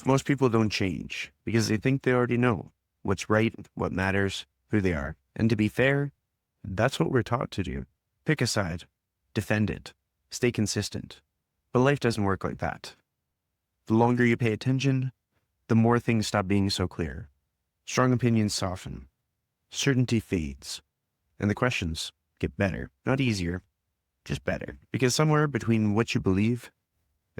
Most people don't change because they think they already know what's right, what matters, who they are. And to be fair, that's what we're taught to do. Pick a side, defend it, stay consistent. But life doesn't work like that. The longer you pay attention, the more things stop being so clear. Strong opinions soften, certainty fades, and the questions get better. Not easier, just better. Because somewhere between what you believe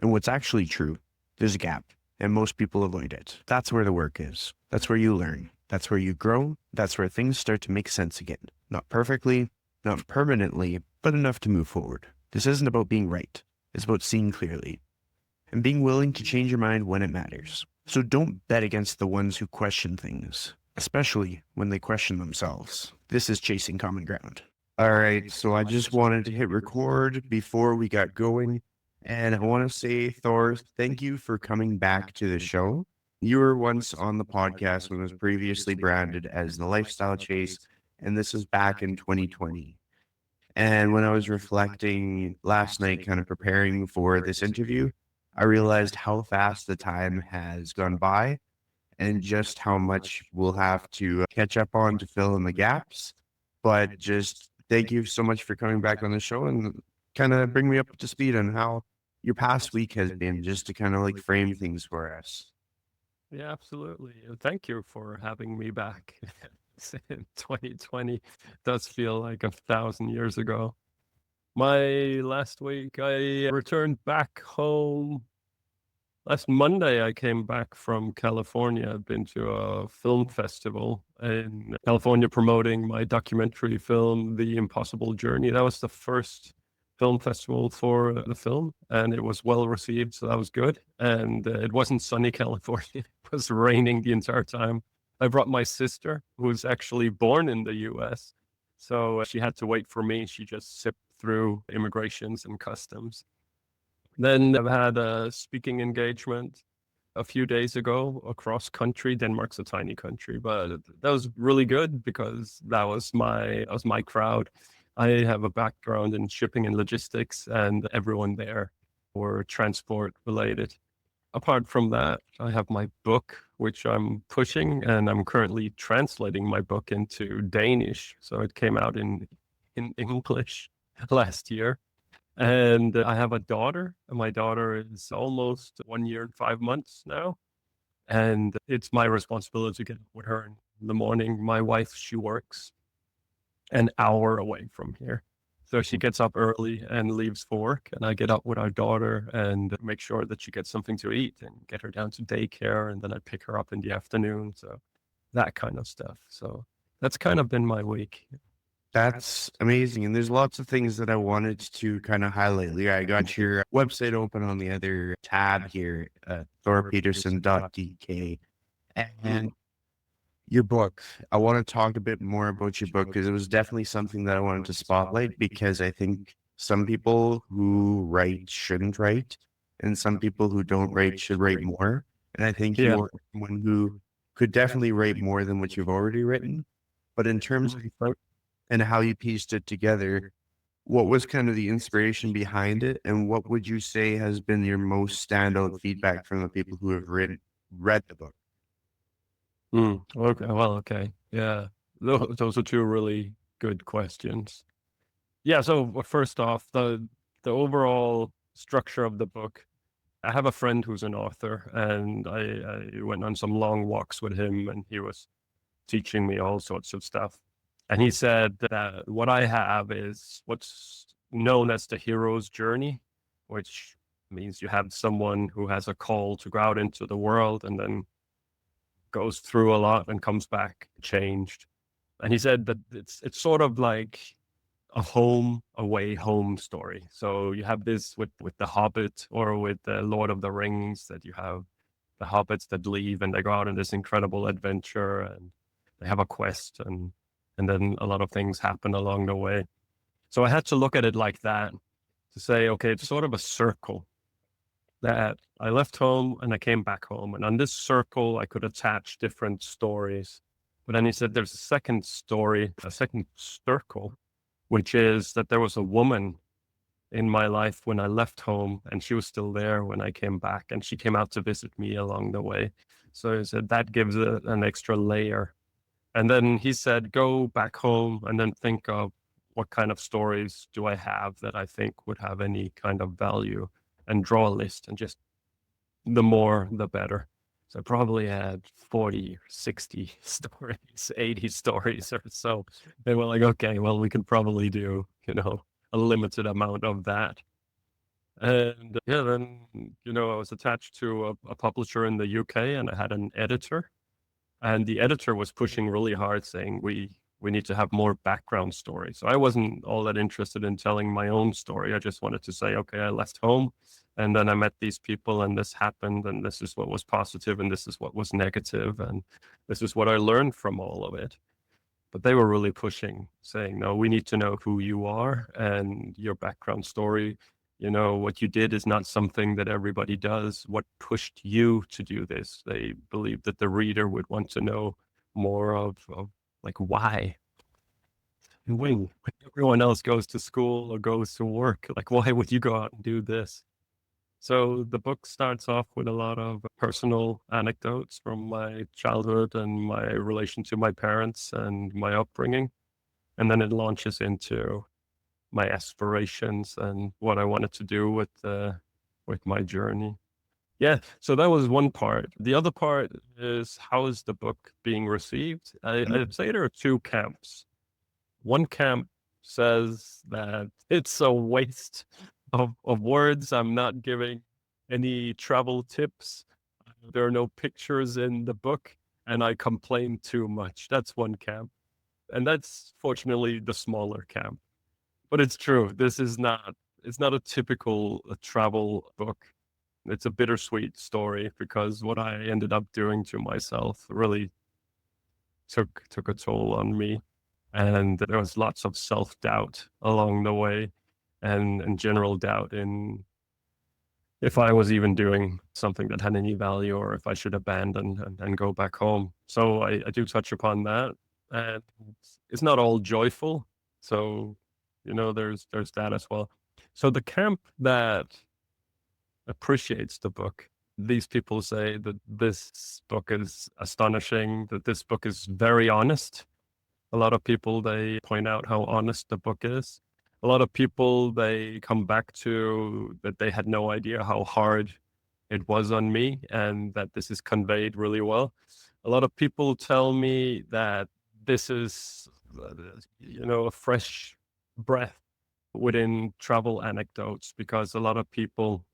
and what's actually true, there's a gap, and most people avoid it. That's where the work is. That's where you learn. That's where you grow. That's where things start to make sense again. Not perfectly, not permanently, but enough to move forward. This isn't about being right. It's about seeing clearly and being willing to change your mind when it matters. So don't bet against the ones who question things, especially when they question themselves. This is chasing common ground. All right, so I just wanted to hit record before we got going. And I want to say, Thor, thank you for coming back to the show. You were once on the podcast when it was previously branded as The Lifestyle Chase, and this is back in 2020. And when I was reflecting last night, kind of preparing for this interview, I realized how fast the time has gone by and just how much we'll have to catch up on to fill in the gaps. But just thank you so much for coming back on the show and kind of bring me up to speed on how your past week has been, just to kind of like frame things for us. Yeah, absolutely. Thank you for having me back. In 2020 does feel like 1,000 years ago. My last week, I returned back home. Last Monday, I came back from California. I've been to a film festival in California promoting my documentary film, The Impossible Journey. That was the first film festival for the film, and it was well received, so that was good. And it wasn't sunny California. It was raining the entire time. I brought my sister, who's actually born in the US, so she had to wait for me. She just zipped through immigrations and customs. Then I've had a speaking engagement a few days ago across country. Denmark's a tiny country, but that was really good because that was my crowd. I have a background in shipping and logistics, and everyone there were transport related. Apart from that, I have my book, which I'm pushing, and I'm currently translating my book into Danish. So it came out in English last year. And I have a daughter, and my daughter is almost 1 year and 5 months now. And it's my responsibility to get up with her in the morning. My wife, she works an hour away from here. So she gets up early and leaves for work, and I get up with our daughter and make sure that she gets something to eat and get her down to daycare, and then I pick her up in the afternoon. So that kind of stuff. So that's kind of been my week. That's amazing. And there's lots of things that I wanted to kind of highlight. Leah, I got your website open on the other tab here, thorpedersen.dk. And your book, I want to talk a bit more about your book because it was definitely something that I wanted to spotlight, because I think some people who write shouldn't write, and some people who don't write should write more. And I think Yeah. you're someone who could definitely write more than what you've already written. But in terms of and how you pieced it together, what was kind of the inspiration behind it? And what would you say has been your most standout feedback from the people who have read the book? Okay. Well, okay. Yeah. Those are two really good questions. Yeah. So first off, the overall structure of the book. I have a friend who's an author, and I went on some long walks with him, and he was teaching me all sorts of stuff. And he said that what I have is what's known as the hero's journey, which means you have someone who has a call to go out into the world and then goes through a lot and comes back changed. And he said that it's sort of like a home away home story. So you have this with the Hobbit or with the Lord of the Rings, that you have the hobbits that leave and they go out on this incredible adventure and they have a quest, and then a lot of things happen along the way. So I had to look at it like that, to say, okay, it's sort of a circle that I left home and I came back home. And on this circle, I could attach different stories. But then he said there's a second story, a second circle, which is that there was a woman in my life when I left home, and she was still there when I came back, and she came out to visit me along the way. So he said that gives it an extra layer. And then he said, go back home and then think of what kind of stories do I have that I think would have any kind of value, and draw a list, and just the more, the better. So I probably had 40, 60 stories, 80 stories or so. They were like, okay, well, we could probably do, a limited amount of that. And yeah, then, I was attached to a publisher in the UK, and I had an editor, and the editor was pushing really hard, saying we need to have more background story. So I wasn't all that interested in telling my own story. I just wanted to say, okay, I left home, and then I met these people, and this happened, and this is what was positive, and this is what was negative, and this is what I learned from all of it. But they were really pushing, saying, no, we need to know who you are and your background story. What you did is not something that everybody does. What pushed you to do this? They believed that the reader would want to know more of like why. And when everyone else goes to school or goes to work, like why would you go out and do this? So the book starts off with a lot of personal anecdotes from my childhood and my relation to my parents and my upbringing. And then it launches into my aspirations and what I wanted to do with my journey. Yeah, so that was one part. The other part is, how is the book being received? I'd say there are two camps. One camp says that it's a waste of words. I'm not giving any travel tips. There are no pictures in the book, and I complain too much. That's one camp. And that's fortunately the smaller camp. But it's true. It's not a typical travel book. It's a bittersweet story, because what I ended up doing to myself really took a toll on me. And there was lots of self-doubt along the way, and general doubt in if I was even doing something that had any value, or if I should abandon and go back home. So I do touch upon that. And it's not all joyful. So, there's that as well. So the camp that appreciates the book, these people say that this book is astonishing, that this book is very honest. A lot of people, they point out how honest the book is. A lot of people, they come back to that they had no idea how hard it was on me, and that this is conveyed really well. A lot of people tell me that this is, a fresh breath within travel anecdotes, because a lot of people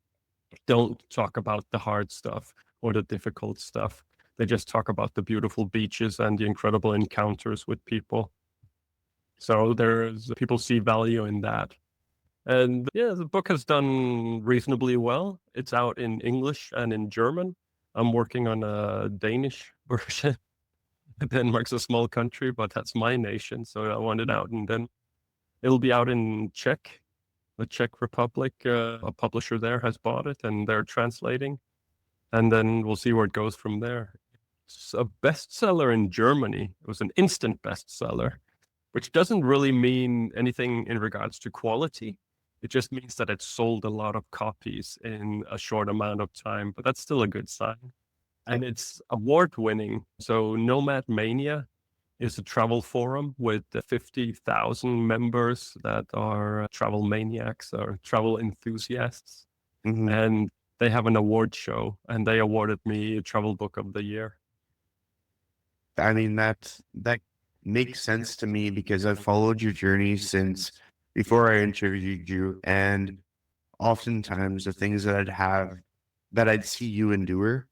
don't talk about the hard stuff or the difficult stuff. They just talk about the beautiful beaches and the incredible encounters with people. So there's people see value in that. And yeah, the book has done reasonably well. It's out in English and in German. I'm working on a Danish version. Denmark's a small country, but that's my nation. So I want it out, and then it'll be out in Czech, the Czech Republic. A publisher there has bought it, and they're translating. And then we'll see where it goes from there. It's a bestseller in Germany. It was an instant bestseller, which doesn't really mean anything in regards to quality. It just means that it sold a lot of copies in a short amount of time, but that's still a good sign. And it's award winning. So Nomad Mania is a travel forum with 50,000 members that are travel maniacs or travel enthusiasts. Mm-hmm. And they have an award show, and they awarded me Travel Book of the Year. I mean, that makes sense to me, because I've followed your journey since before I interviewed you, and oftentimes the things that I'd see you endure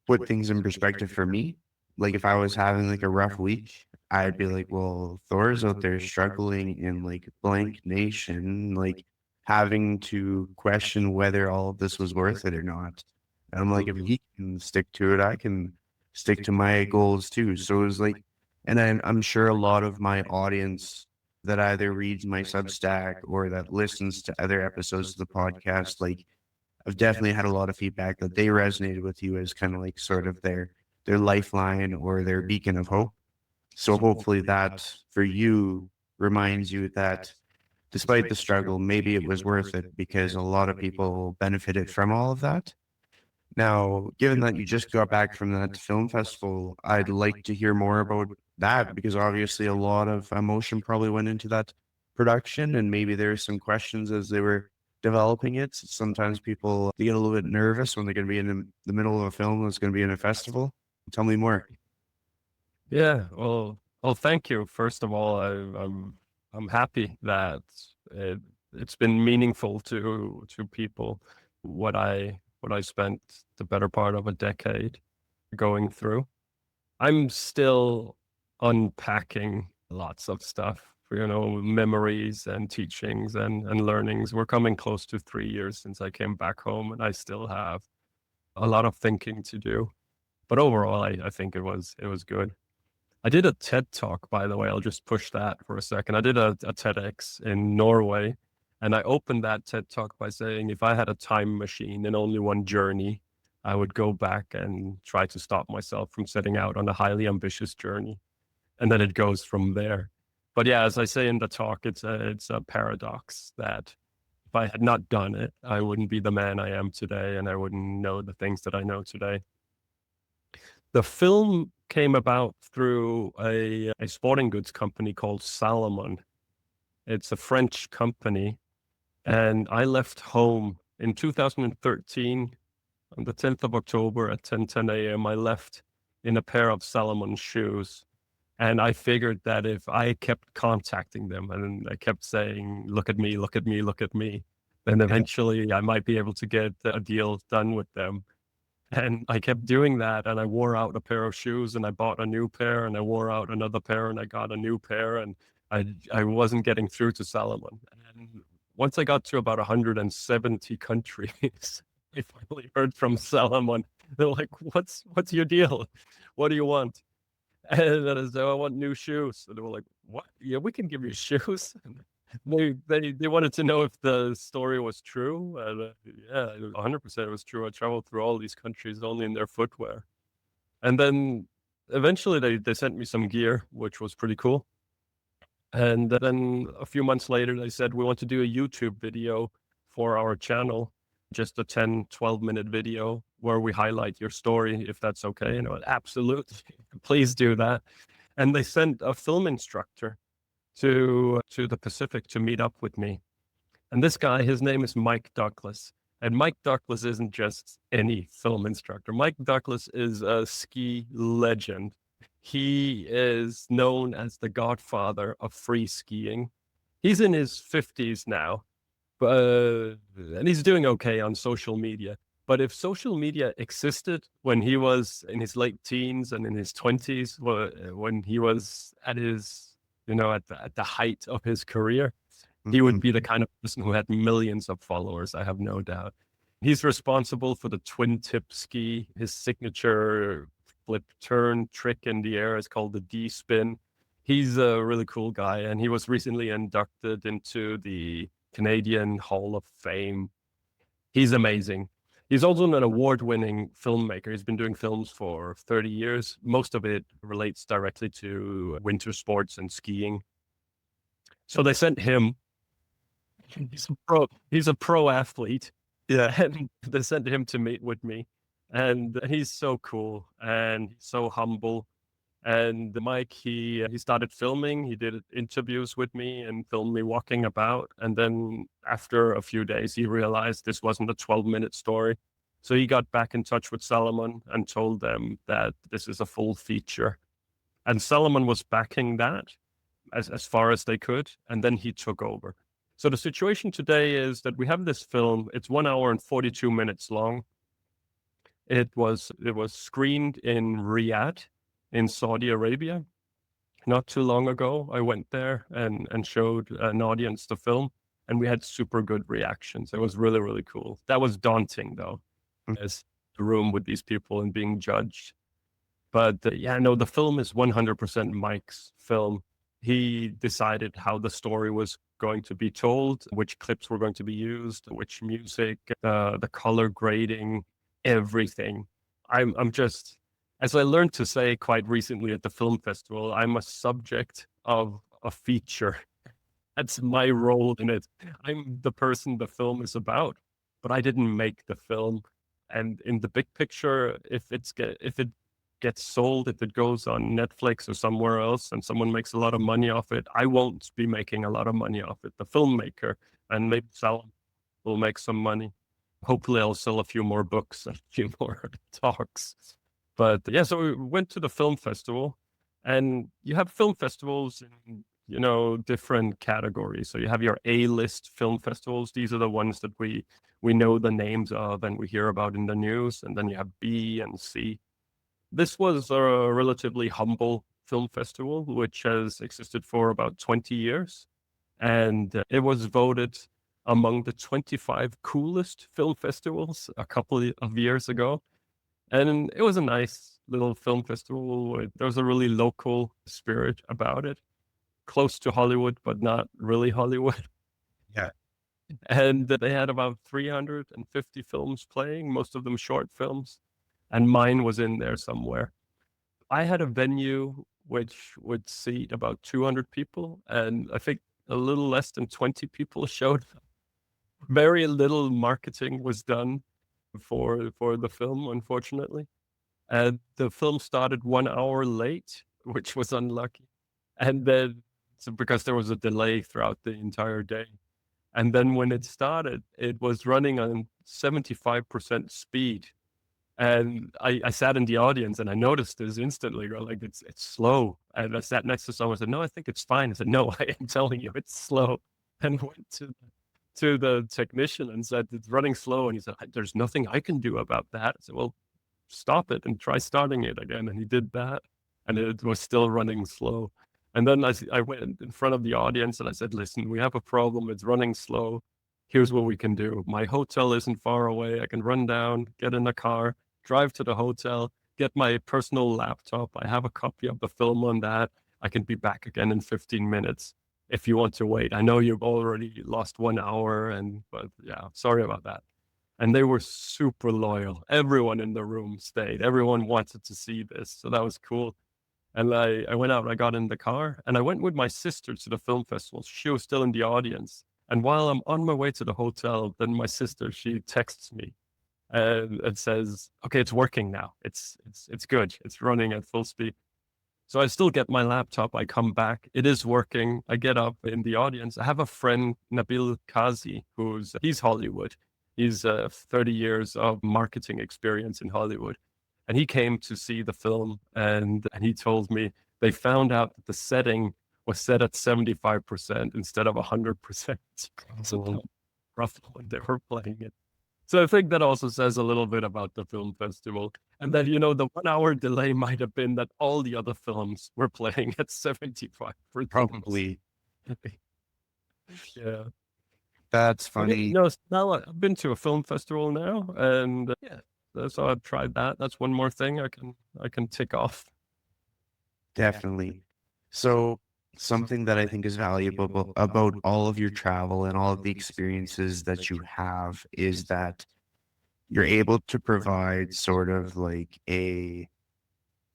put things in perspective for me. Like if I was having like a rough week, I'd be like, well, Thor's out there struggling in like blank nation, like having to question whether all of this was worth it or not. And I'm like, if he can stick to it, I can stick to my goals too. So it was like, and I'm sure a lot of my audience that either reads my Substack or that listens to other episodes of the podcast, like I've definitely had a lot of feedback that they resonated with you as kind of like sort of their lifeline or their beacon of hope. So hopefully that for you reminds you that despite the struggle, maybe it was worth it because a lot of people benefited from all of that. Now, given that you just got back from that film festival, I'd like to hear more about that because obviously a lot of emotion probably went into that production, and maybe there's some questions as they were developing it. Sometimes people they get a little bit nervous when they're going to be in the middle of a film that's going to be in a festival. Tell me more. Yeah, well, thank you. First of all, I'm happy that it's been meaningful to people what I spent the better part of a decade going through. I'm still unpacking lots of stuff, memories and teachings and learnings. We're coming close to 3 years since I came back home, and I still have a lot of thinking to do. But overall, I think it was good. I did a TED talk, by the way. I'll just push that for a second. I did a TEDx in Norway, and I opened that TED talk by saying if I had a time machine and only one journey, I would go back and try to stop myself from setting out on a highly ambitious journey. And then it goes from there. But yeah, as I say in the talk, it's a paradox that if I had not done it, I wouldn't be the man I am today, and I wouldn't know the things that I know today. The film came about through a sporting goods company called Salomon. It's a French company, and I left home in 2013 on the 10th of October at 10:10 a.m. I left in a pair of Salomon shoes. And I figured that if I kept contacting them and I kept saying, look at me, look at me, look at me, then eventually I might be able to get a deal done with them. And I kept doing that, and I wore out a pair of shoes, and I bought a new pair, and I wore out another pair, and I got a new pair, and I wasn't getting through to Salomon. And once I got to about 170 countries, I finally heard from Salomon. They're like, "What's your deal? What do you want?" And then I said, "Oh, I want new shoes." And they were like, "What? Yeah, we can give you shoes." They wanted to know if the story was true, and yeah, 100% it was true. I traveled through all these countries only in their footwear, and then eventually they sent me some gear, which was pretty cool. And then a few months later, they said, "We want to do a YouTube video for our channel, just a 10-12 minute video where we highlight your story, if that's okay." And I went, "Absolutely, please do that." And they sent a film instructor to the Pacific to meet up with me. And this guy, his name is Mike Douglas. And Mike Douglas isn't just any film instructor. Mike Douglas is a ski legend. He is known as the godfather of free skiing. He's in his 50s now, but and he's doing okay on social media. But if social media existed when he was in his late teens and in his 20s, when he was at his, at the height of his career, he would Mhm. be the kind of person who had millions of followers, I have no doubt. He's responsible for the twin tip ski. His signature flip turn trick in the air is called the D spin. He's a really cool guy, and he was recently inducted into the Canadian Hall of Fame. He's amazing. He's also an award-winning filmmaker. He's been doing films for 30 years. Most of it relates directly to winter sports and skiing. So they sent him. He's a pro athlete. Yeah. And they sent him to meet with me. And he's so cool and he's so humble. And Mike, he started filming. He did interviews with me and filmed me walking about. And then after a few days, he realized this wasn't a 12-minute story. So he got back in touch with Salomon and told them that this is a full feature. And Salomon was backing that as far as they could. And then he took over. So the situation today is that we have this film. It's 1 hour and 42 minutes long. It was screened in Riyadh in Saudi Arabia not too long ago. I went there and showed an audience the film, and we had super good reactions. It was really, really cool. That was daunting though, as the room with these people and being judged. But yeah, no, the film is 100% Mike's film. He decided how the story was going to be told, which clips were going to be used, which music, the color grading, everything. I'm just, as I learned to say quite recently at the film festival, I'm a subject of a feature. That's my role in it. I'm the person the film is about, but I didn't make the film. And in the big picture, if it gets sold, if it goes on Netflix or somewhere else, and someone makes a lot of money off it, I won't be making a lot of money off it. The filmmaker, and maybe Salam will make some money. Hopefully, I'll sell a few more books and a few more talks. But yeah, so we went to the film festival, and you have film festivals in, different categories. So you have your A-list film festivals. These are the ones that we know the names of and we hear about in the news. And then you have B and C. This was a relatively humble film festival, which has existed for about 20 years. And it was voted among the 25 coolest film festivals a couple of years ago. And it was a nice little film festival. There was a really local spirit about it, close to Hollywood, but not really Hollywood. Yeah. And they had about 350 films playing, most of them short films. And mine was in there somewhere. I had a venue which would seat about 200 people. And I think a little less than 20 people showed up. Very little marketing was done for the film, unfortunately. And the film started 1 hour late, which was unlucky. And then, so because there was a delay throughout the entire day. And then when it started, it was running on 75% speed. And I sat in the audience and I noticed this instantly, like it's slow. And I sat next to someone and said, no, I think it's fine. I said, no, I am telling you, it's slow. And went to the technician and said, it's running slow. And he said, there's nothing I can do about that. I said, well, stop it and try starting it again. And he did that, and it was still running slow. And then I went in front of the audience and I said, listen, we have a problem. It's running slow. Here's what we can do. My hotel isn't far away. I can run down, get in a car, drive to the hotel, get my personal laptop. I have a copy of the film on that. I can be back again in 15 minutes if you want to wait. I know you've already lost 1 hour, but yeah, sorry about that. And they were super loyal. Everyone in the room stayed. Everyone wanted to see this. So that was cool. And I went out, I got in the car, and I went with my sister to the film festival. She was still in the audience. And while I'm on my way to the hotel, then my sister, she texts me and says, okay, it's working now. It's good. It's running at full speed. So I still get my laptop. I come back. It is working. I get up in the audience. I have a friend, Nabil Kazi, he's Hollywood. He's 30 years of marketing experience in Hollywood. And he came to see the film, and he told me they found out that the setting was set at 75% instead of 100%. So rough when they were playing it. So I think that also says a little bit about the film festival. And that, the 1 hour delay might have been that all the other films were playing at 75%. Probably. Yeah. That's But yeah, funny. now I've been to a film festival now, and yeah, so I've tried that. That's one more thing I can tick off. Definitely. So something that I think is valuable about all of your travel and all of the experiences that you have is that you're able to provide sort of like a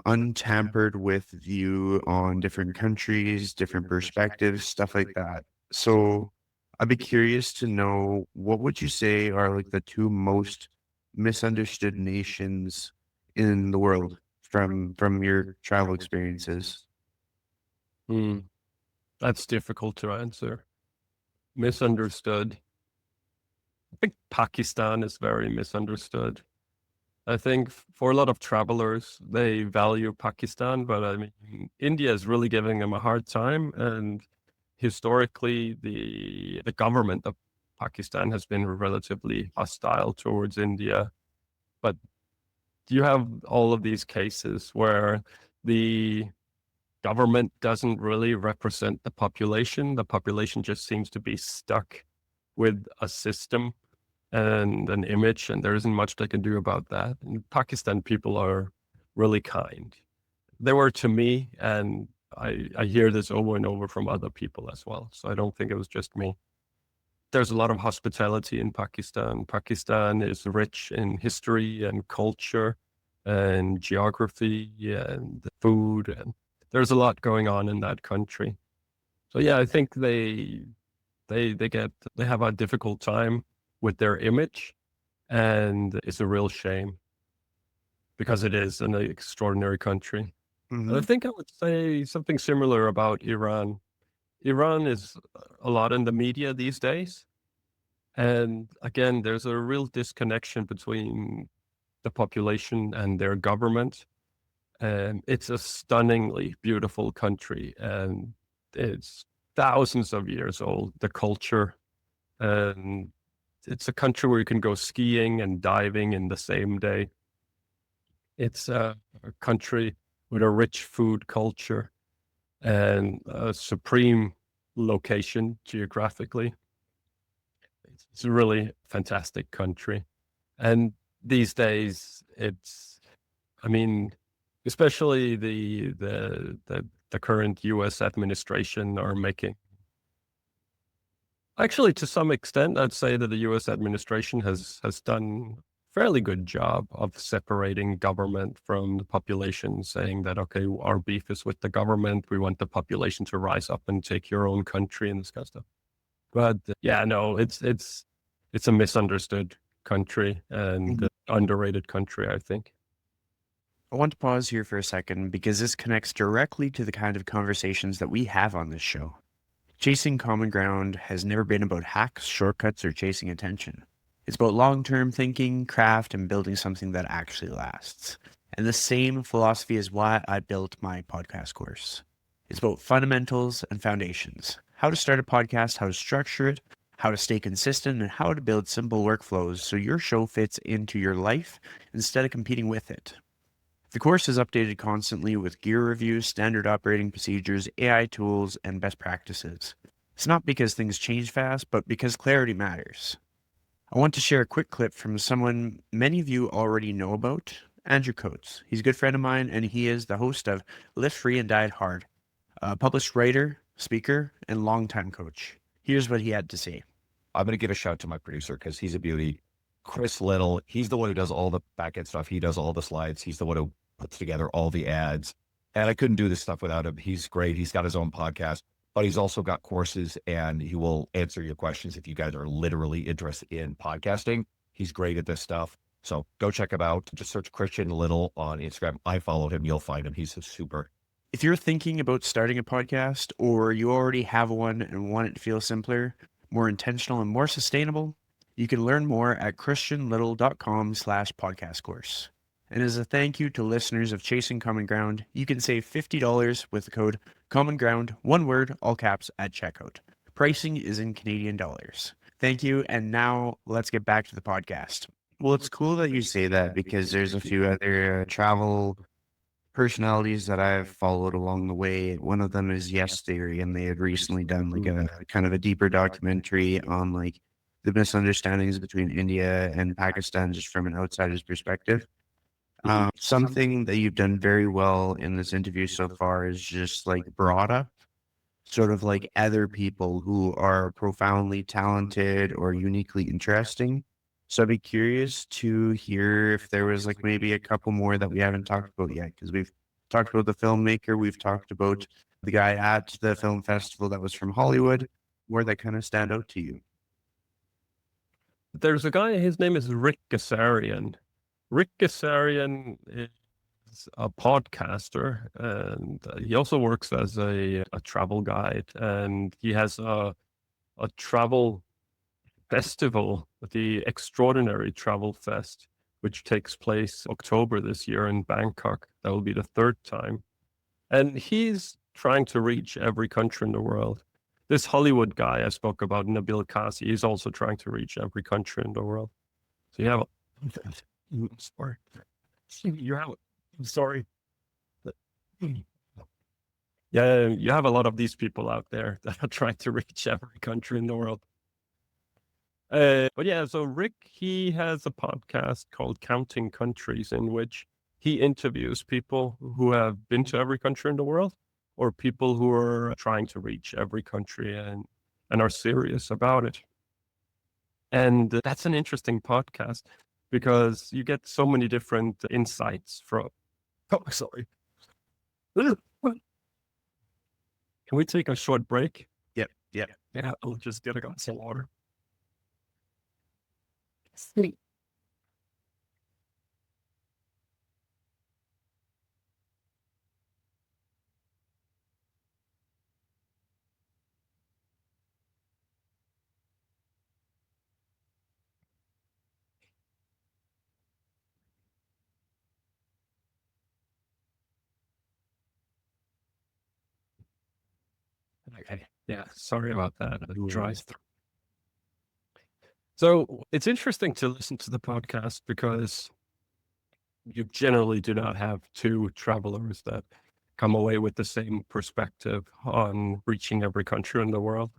untampered with view on different countries, different perspectives, stuff like that. So I'd be curious to know, what would you say are like the two most misunderstood nations in the world from your travel experiences? Hmm. That's difficult to answer. Misunderstood. I think Pakistan is very misunderstood. I think for a lot of travelers, they value Pakistan, but I mean, India is really giving them a hard time. And historically, the government of Pakistan has been relatively hostile towards India. But you have all of these cases where the government doesn't really represent the population. The population just seems to be stuck with a system and an image, and there isn't much they can do about that. And Pakistan people are really kind. They were to me, and I hear this over and over from other people as well. So I don't think it was just me. There's a lot of hospitality in Pakistan. Pakistan is rich in history and culture and geography and food, and there's a lot going on in that country. So yeah, I think They have a difficult time with their image, and it's a real shame because it is an extraordinary country. And I Hmm. think I would say something similar about Iran. Iran is a lot in the media these days. And again, there's a real disconnection between the population and their government. And it's a stunningly beautiful country, and it's thousands of years old, the culture. And it's a country where you can go skiing and diving in the same day. It's a country with a rich food culture and a supreme location geographically. It's a really fantastic country. And these days, I mean, especially the current U.S. administration are making. Actually, to some extent, I'd say that the U.S. administration has done fairly good job of separating government from the population, saying that okay, our beef is with the government. We want the population to rise up and take your own country and this kind of stuff. But yeah, no, it's a misunderstood country and underrated country, I think. I want to pause here for a second because this connects directly to the kind of conversations that we have on this show. Chasing common ground has never been about hacks, shortcuts, or chasing attention. It's about long-term thinking, craft, and building something that actually lasts. And the same philosophy is why I built my podcast course. It's about fundamentals and foundations. How to start a podcast, how to structure it, how to stay consistent, and how to build simple workflows so your show fits into your life instead of competing with it. The course is updated constantly with gear reviews, standard operating procedures, AI tools, and best practices. It's not because things change fast, but because clarity matters. I want to share a quick clip from someone many of you already know about, Andrew Coates. He's a good friend of mine, and he is the host of Lift Free and Diet Hard, a published writer, speaker, and longtime coach. Here's what he had to say. I'm going to give a shout to my producer because he's a beauty. Chris Little, he's the one who does all the back end stuff. He does all the slides. He's the one who puts together all the ads. And I couldn't do this stuff without him. He's great. He's got his own podcast, but he's also got courses and he will answer your questions if you guys are literally interested in podcasting. He's great at this stuff. So go check him out. Just search Christian Little on Instagram. I followed him. You'll find him. He's super. If you're thinking about starting a podcast or you already have one and want it to feel simpler, more intentional, and more sustainable, you can learn more at christianlittle.com/podcast course. And as a thank you to listeners of Chasing Common Ground, you can save $50 with the code Common Ground, one word, all caps, at checkout. Pricing is in Canadian dollars. Thank you. And now let's get back to the podcast. Well, it's cool that you say that because there's a few other travel personalities that I've followed along the way. One of them is Yes Theory, and they had recently done like a kind of a deeper documentary on like the misunderstandings between India and Pakistan just from an outsider's perspective. Something that you've done very well in this interview so far is just like brought up sort of like other people who are profoundly talented or uniquely interesting. So I'd be curious to hear if there was like maybe a couple more that we haven't talked about yet, because we've talked about the filmmaker, we've talked about the guy at the film festival that was from Hollywood, where that kind of stand out to you. There's a guy, his name is Rick Gassarian. Rick Gassarian is a podcaster, and he also works as a travel guide, and he has a travel festival, the Extraordinary Travel Fest, which takes place October this year in Bangkok. That will be the third time. And he's trying to reach every country in the world. This Hollywood guy I spoke about, Nabil Kasi, is also trying to reach every country in the world. So you have sorry. You have I'm sorry. Yeah, you have a lot of these people out there that are trying to reach every country in the world. But yeah, so Rick, he has a podcast called Counting Countries, in which he interviews people who have been to every country in the world, or people who are trying to reach every country and are serious about it. And that's an interesting podcast because you get so many different insights from. Oh, sorry. Can we take a short break? Yep. Yeah, I'll just get a glass of water. Okay. Yeah. Sorry about that. Dry throat. So it's interesting to listen to the podcast because you generally do not have two travelers that come away with the same perspective on reaching every country in the world.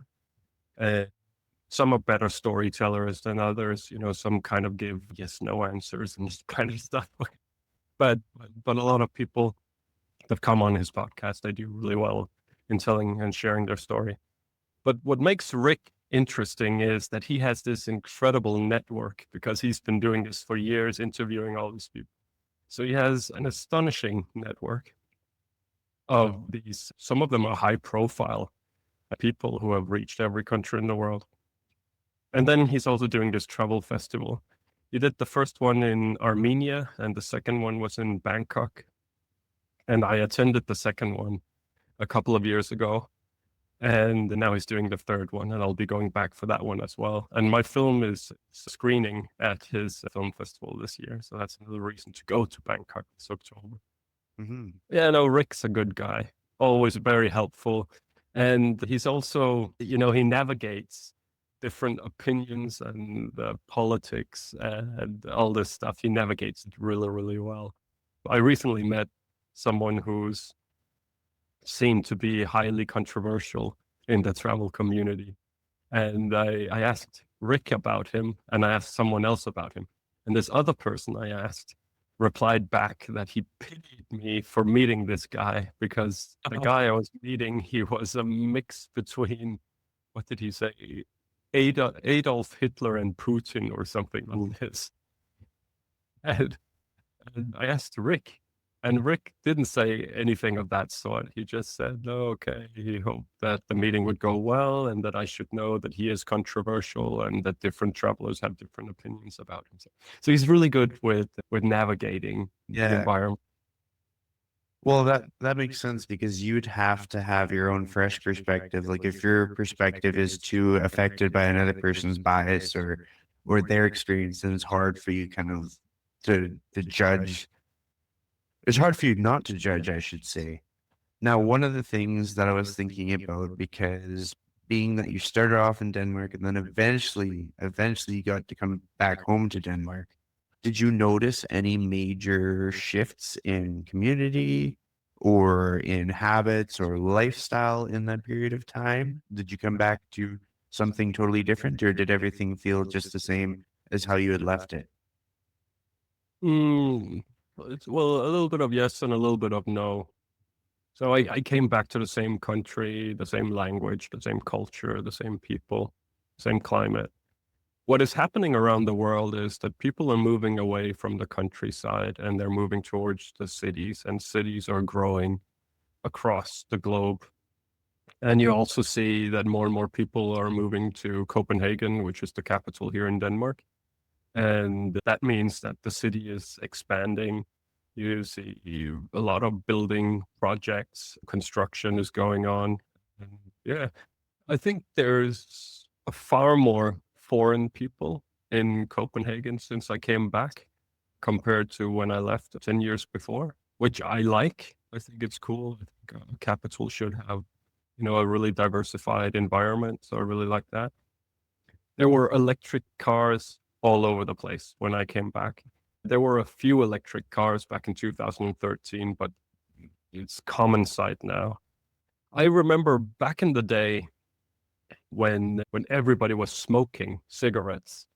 Uh, some are better storytellers than others. Some kind of give yes, no answers and kind of stuff. But a lot of people that come on his podcast, they do really well in telling and sharing their story. But what makes Rick interesting is that he has this incredible network because he's been doing this for years, interviewing all these people. So he has an astonishing network of these. Some of them are high profile people who have reached every country in the world. And then he's also doing this travel festival. He did the first one in Armenia and the second one was in Bangkok. And I attended the second one a couple of years ago. And now he's doing the third one, and I'll be going back for that one as well. And my film is screening at his film festival this year. So that's another reason to go to Bangkok this October. Mm-hmm. Yeah, no, Rick's a good guy, always very helpful. And he's also, he navigates different opinions and politics and all this stuff. He navigates it really, really well. I recently met someone who's seen to be highly controversial in the travel community. And I asked Rick about him, and I asked someone else about him. And this other person I asked replied back that he pitied me for meeting this guy because the guy I was meeting, he was a mix between, what did he say? Adolf Hitler and Putin or something like this. And I asked Rick, and Rick didn't say anything of that sort. He just said, "No, okay, he hoped that the meeting would go well and that I should know that he is controversial and that different travelers have different opinions about him." So he's really good with navigating the Yeah. environment. Well, that makes sense because you'd have to have your own fresh perspective. Like if your perspective is too affected by another person's bias or their experience, then it's hard for you kind of to judge. It's hard for you not to judge, I should say. Now, one of the things that I was thinking about, because being that you started off in Denmark and then eventually you got to come back home to Denmark, did you notice any major shifts in community or in habits or lifestyle in that period of time? Did you come back to something totally different, or did everything feel just the same as how you had left it? Well, a little bit of yes and a little bit of no. So I came back to the same country, the same language, the same culture, the same people, same climate. What is happening around the world is that people are moving away from the countryside and they're moving towards the cities, and cities are growing across the globe. And you also see that more and more people are moving to Copenhagen, which is the capital here in Denmark. And that means that the city is expanding. You see a lot of building projects, construction is going on. And yeah, I think there's a far more foreign people in Copenhagen since I came back compared to when I left 10 years before, which I like. I think it's cool. I think a capital should have, a really diversified environment. So I really like that. There were electric cars all over the place when I came back. There were a few electric cars back in 2013, but it's common sight now. I remember back in the day when everybody was smoking cigarettes,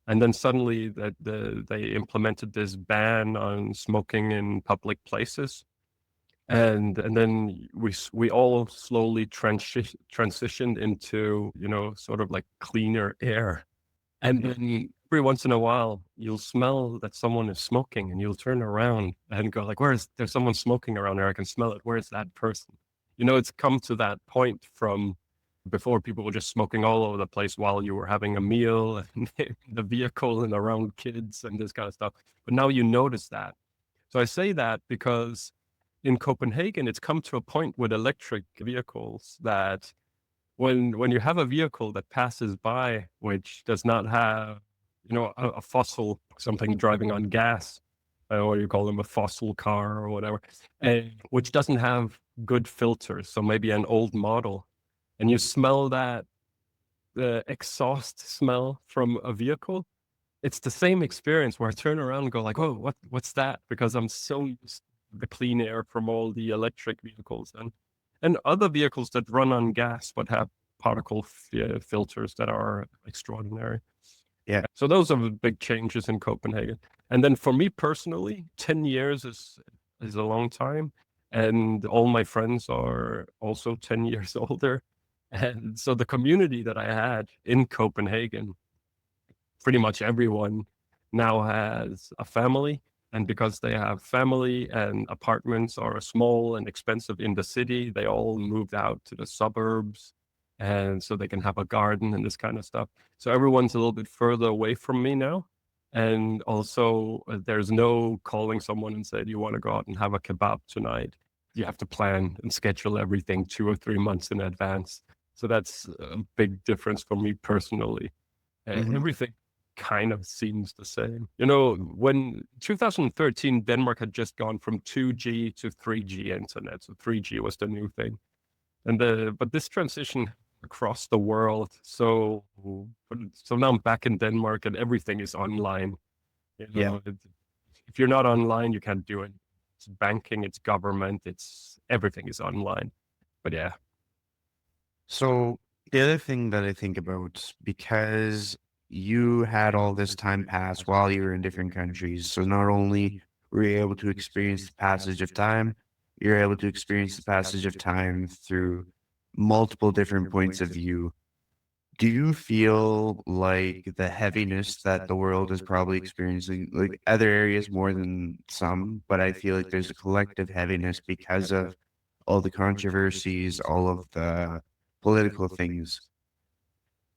and then suddenly they implemented this ban on smoking in public places, and then we all slowly transitioned into sort of like cleaner air. And then every once in a while, you'll smell that someone is smoking and you'll turn around and go like, there's someone smoking around there. I can smell it. Where's that person? It's come to that point from Before, people were just smoking all over the place while you were having a meal and in the vehicle and around kids and this kind of stuff. But now you notice that. So I say that because in Copenhagen, it's come to a point with electric vehicles that when you have a vehicle that passes by, which does not have, a fossil, something driving on gas, or you call them a fossil car or whatever, and which doesn't have good filters, so maybe an old model, and you smell that the exhaust smell from a vehicle, it's the same experience where I turn around and go like, "Oh, what's that?" Because I'm so used to the clean air from all the electric vehicles and other vehicles that run on gas but have particle filters that are extraordinary. Yeah. So those are the big changes in Copenhagen. And then for me personally, 10 years is a long time, and all my friends are also 10 years older. And so the community that I had in Copenhagen, pretty much everyone now has a family. And because they have family and apartments are small and expensive in the city, they all moved out to the suburbs. And so they can have a garden and this kind of stuff. So everyone's a little bit further away from me now. And also, there's no calling someone and say, "Do you want to go out and have a kebab tonight?" You have to plan and schedule everything 2 or 3 months in advance. So that's a big difference for me personally. Mhm. Everything kind of seems the same. When 2013, Denmark had just gone from 2G to 3G internet. So 3G was the new thing. But this transition across the world. So now I'm back in Denmark and everything is online. Yeah. If you're not online, you can't do it. It's banking, it's government, it's everything is online. But yeah. So the other thing that I think about, because you had all this time pass while you were in different countries, so not only were you able to experience the passage of time, you're able to experience the passage of time through multiple different points of view. Do you feel like the heaviness that the world is probably experiencing, like other areas more than some, but I feel like there's a collective heaviness because of all the controversies, all of the political things.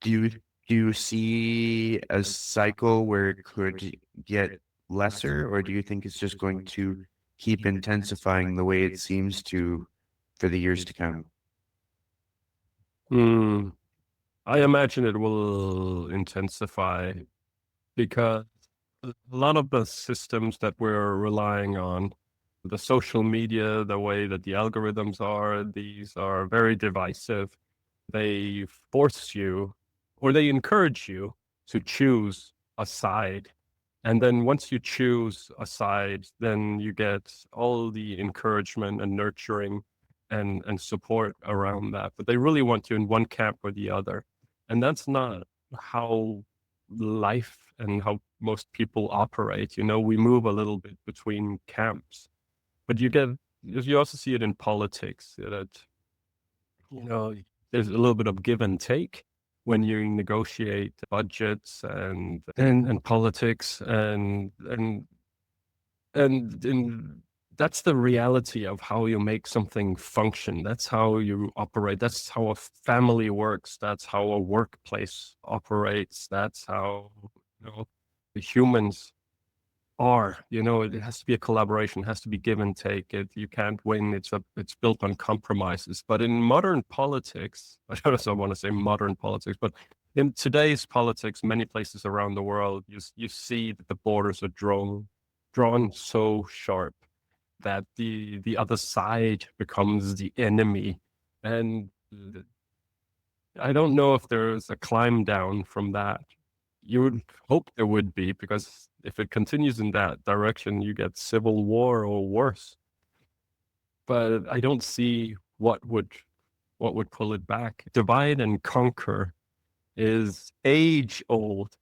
Do you see a cycle where it could get lesser, or do you think it's just going to keep intensifying the way it seems to for the years to come? Hmm. I imagine it will intensify because a lot of the systems that we're relying on, the social media, the way that the algorithms are, these are very divisive. They force you or they encourage you to choose a side. And then once you choose a side, then you get all the encouragement and nurturing and support around that. But they really want you in one camp or the other. And that's not how life and how most people operate. We move a little bit between camps. But you also see it in politics that, you know, there's a little bit of give and take when you negotiate budgets and politics and that's the reality of how you make something function. That's how you operate. That's how a family works. That's how a workplace operates. That's how, the humans are. It has to be a collaboration, it has to be give and take. You can't win. It's built on compromises. But in modern politics, I don't want to say modern politics, but in today's politics, many places around the world, you see that the borders are drawn so sharp that the other side becomes the enemy. And I don't know if there's a climb down from that. You would hope there would be, because if it continues in that direction, you get civil war or worse. But I don't see what would pull it back. Divide and conquer is age old.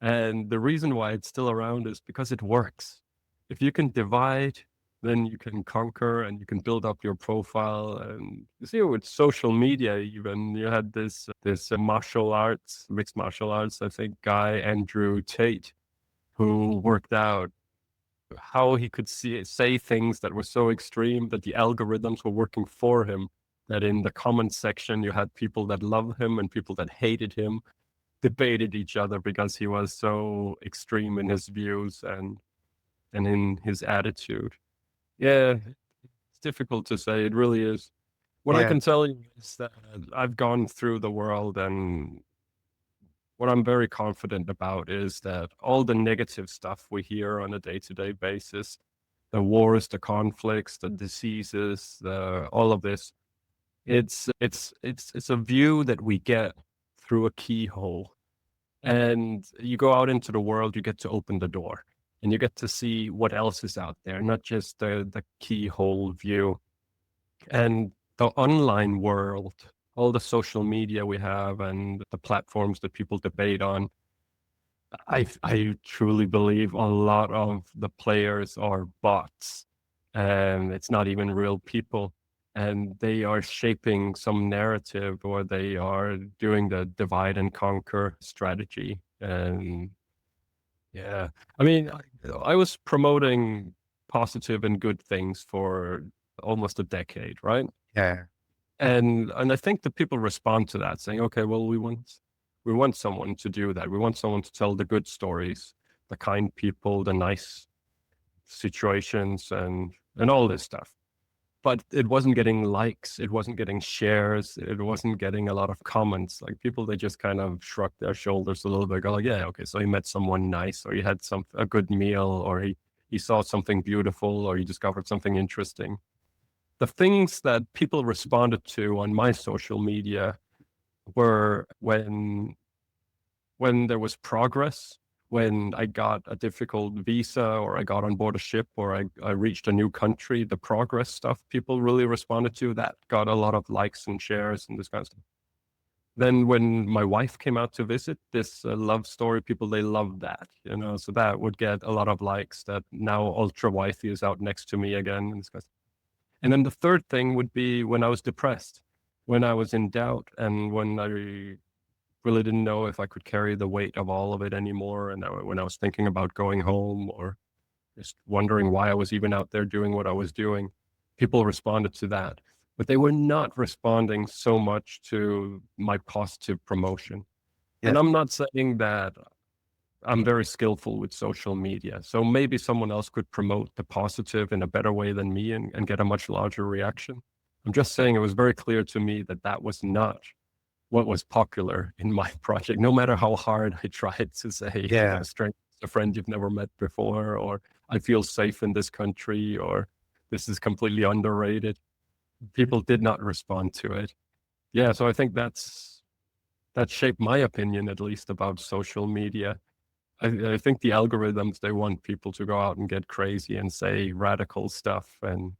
And the reason why it's still around is because it works. If you can divide, then you can conquer and you can build up your profile. And you see with social media, even you had this mixed martial arts, I think, guy, Andrew Tate, who worked out how he could say things that were so extreme that the algorithms were working for him. that in the comment section, you had people that loved him and people that hated him, debated each other because he was so extreme in his views and in his attitude. Yeah, it's difficult to say. It really is. What I Yeah, can tell you is that I've gone through the world, and what I'm very confident about is that all the negative stuff we hear on a day-to-day basis, the wars, the conflicts, the diseases, all of this, it's a view that we get through a keyhole. And you go out into the world, you get to open the door and you get to see what else is out there, not just the keyhole view. And the online world, all the social media we have and the platforms that people debate on, I truly believe a lot of the players are bots, and it's not even real people, and they are shaping some narrative, or they are doing the divide and conquer strategy. And yeah, I mean, I was promoting positive and good things for almost a decade, right? yeah, And I think the people respond to that, saying, "Okay, well, we want someone to do that. We want someone to tell the good stories, the kind people, the nice situations, and all this stuff." But it wasn't getting likes, it wasn't getting shares, it wasn't getting a lot of comments. Like, people, they just kind of shrug their shoulders a little bit, go like, "Yeah, okay, so he met someone nice, or he had a good meal, or he saw something beautiful, or he discovered something interesting." The things that people responded to on my social media were when there was progress, when I got a difficult visa, or I got on board a ship, or I reached a new country, the progress stuff people really responded to, that got a lot of likes and shares and this kind of stuff. Then when my wife came out to visit, this love story, people, they loved that, so that would get a lot of likes, that now ultra wifey is out next to me again and this kind of stuff. And then the third thing would be when I was depressed, when I was in doubt, and when I really didn't know if I could carry the weight of all of it anymore. And when I was thinking about going home, or just wondering why I was even out there doing what I was doing, people responded to that. But they were not responding so much to my positive promotion. yeah, And I'm not saying that I'm very skillful with social media. So maybe someone else could promote the positive in a better way than me, and get a much larger reaction. I'm just saying it was very clear to me that that was not what was popular in my project, no matter how hard I tried to say, yeah. stranger, a friend you've never met before, or I feel safe in this country, or this is completely underrated. People did not respond to it. Yeah, so I think that shaped my opinion, at least, about social media. I think the algorithms, they want people to go out and get crazy and say radical stuff and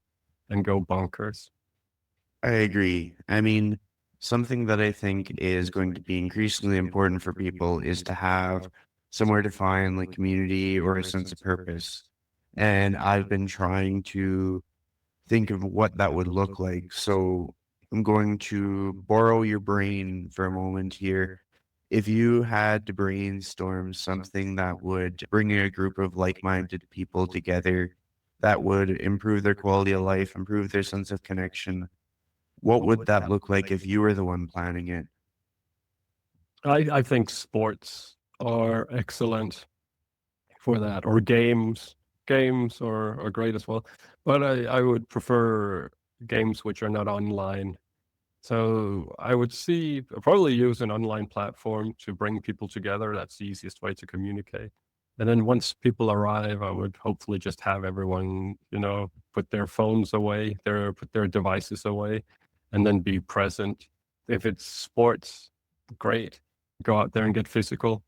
go bonkers. I agree. I mean, something that I think is going to be increasingly important for people is to have somewhere to find like community or a sense of purpose. And I've been trying to think of what that would look like. So I'm going to borrow your brain for a moment here. If you had to brainstorm something that would bring a group of like-minded people together, that would improve their quality of life, improve their sense of connection, what would that look like if you were the one planning it? I think sports are excellent for that, or games. Games are great as well, but I would prefer games which are not online. So I would probably use an online platform to bring people together. That's the easiest way to communicate. And then once people arrive, I would hopefully just have everyone, put their phones away, put their devices away, and then be present. If it's sports, great. Go out there and get physical.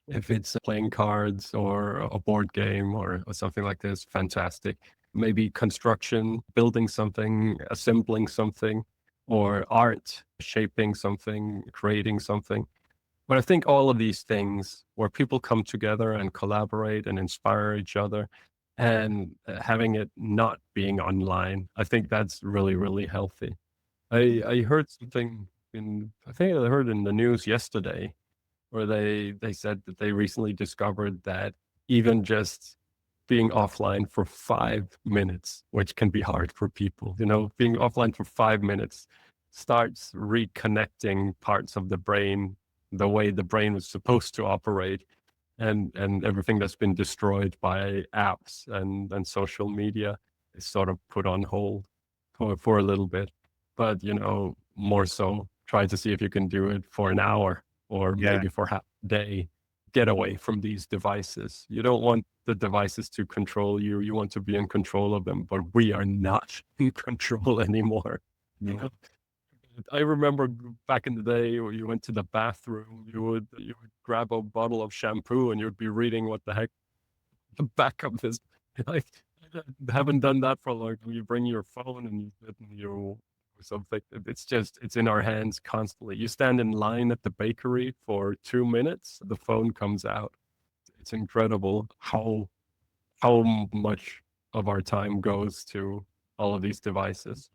If it's playing cards or a board game, or something like this, fantastic. Maybe construction, building something, assembling something, or art, shaping something, creating something. But I think all of these things where people come together and collaborate and inspire each other, and having it not being online, I think that's really, really healthy. I heard something I think I heard in the news yesterday, where they said that they recently discovered that even just being offline for 5 minutes, which can be hard for people. Being offline for 5 minutes starts reconnecting parts of the brain the way the brain was supposed to operate, and everything that's been destroyed by apps and social media is sort of put on hold for a little bit. But more so, try to see if you can do it for an hour or Yeah. maybe for half a day. Get away from these devices. You don't want the devices to control you. You want to be in control of them, but we are not in control anymore. I remember back in the day where you went to the bathroom, you would grab a bottle of shampoo and you'd be reading what the heck the back of this. Like, I haven't done that for a long time. You bring your phone and you or something. It's in our hands constantly. You stand in line at the bakery for 2 minutes, the phone comes out. It's incredible how much of our time goes to all of these devices.